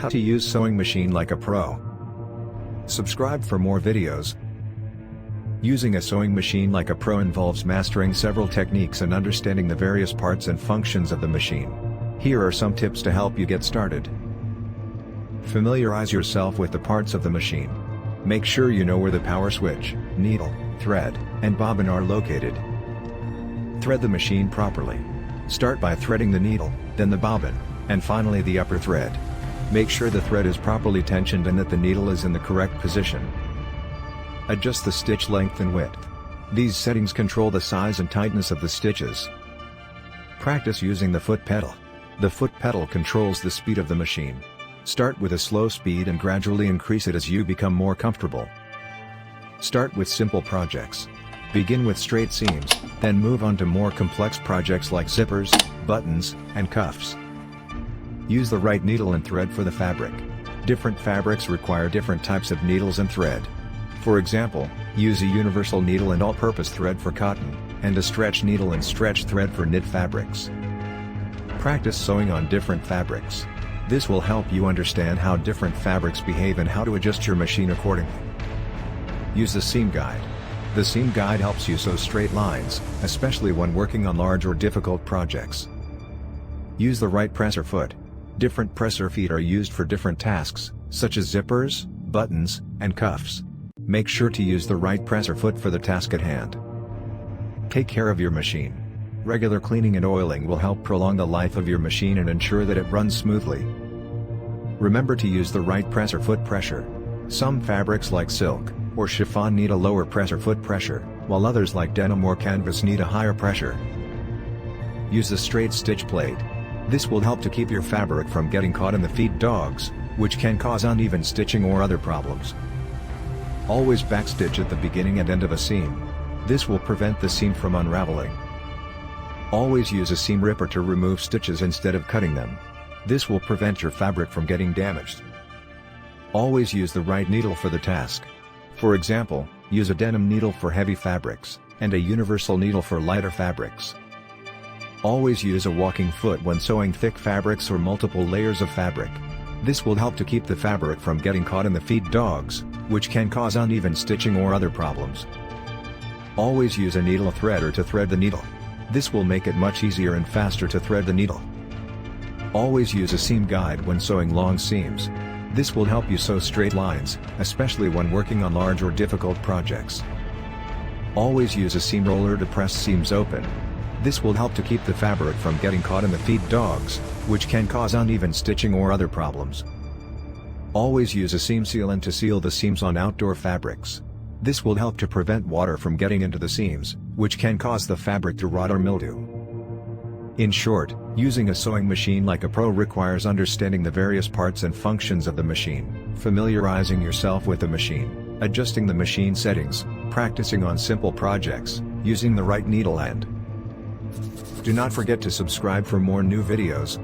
How to use sewing machine like a pro. Subscribe for more videos. Using a sewing machine like a pro involves mastering several techniques and understanding the various parts and functions of the machine. Here are some tips to help you get started. Familiarize yourself with the parts of the machine. Make sure you know where the power switch, needle, thread, and bobbin are located. Thread the machine properly. Start by threading the needle, then the bobbin, and finally the upper thread. Make sure the thread is properly tensioned and that the needle is in the correct position. Adjust the stitch length and width. These settings control the size and tightness of the stitches. Practice using the foot pedal. The foot pedal controls the speed of the machine. Start with a slow speed and gradually increase it as you become more comfortable. Start with simple projects. Begin with straight seams, then move on to more complex projects like zippers, buttons, and cuffs. Use the right needle and thread for the fabric. Different fabrics require different types of needles and thread. For example, use a universal needle and all-purpose thread for cotton, and a stretch needle and stretch thread for knit fabrics. Practice sewing on different fabrics. This will help you understand how different fabrics behave and how to adjust your machine accordingly. Use the seam guide. The seam guide helps you sew straight lines, especially when working on large or difficult projects. Use the right presser foot. Different presser feet are used for different tasks, such as zippers, buttons, and cuffs. Make sure to use the right presser foot for the task at hand. Take care of your machine. Regular cleaning and oiling will help prolong the life of your machine and ensure that it runs smoothly. Remember to use the right presser foot pressure. Some fabrics like silk or chiffon need a lower presser foot pressure, while others like denim or canvas need a higher pressure. Use the straight stitch plate. This will help to keep your fabric from getting caught in the feed dogs, which can cause uneven stitching or other problems. Always backstitch at the beginning and end of a seam. This will prevent the seam from unraveling. Always use a seam ripper to remove stitches instead of cutting them. This will prevent your fabric from getting damaged. Always use the right needle for the task. For example, use a denim needle for heavy fabrics, and a universal needle for lighter fabrics. Always use a walking foot when sewing thick fabrics or multiple layers of fabric. This will help to keep the fabric from getting caught in the feed dogs, which can cause uneven stitching or other problems. Always use a needle threader to thread the needle. This will make it much easier and faster to thread the needle. Always use a seam guide when sewing long seams. This will help you sew straight lines, especially when working on large or difficult projects. Always use a seam roller to press seams open. This will help to keep the fabric from getting caught in the feed dogs, which can cause uneven stitching or other problems. Always use a seam sealant to seal the seams on outdoor fabrics. This will help to prevent water from getting into the seams, which can cause the fabric to rot or mildew. In short, using a sewing machine like a pro requires understanding the various parts and functions of the machine, familiarizing yourself with the machine, adjusting the machine settings, practicing on simple projects, using the right needle and do not forget to subscribe for more new videos.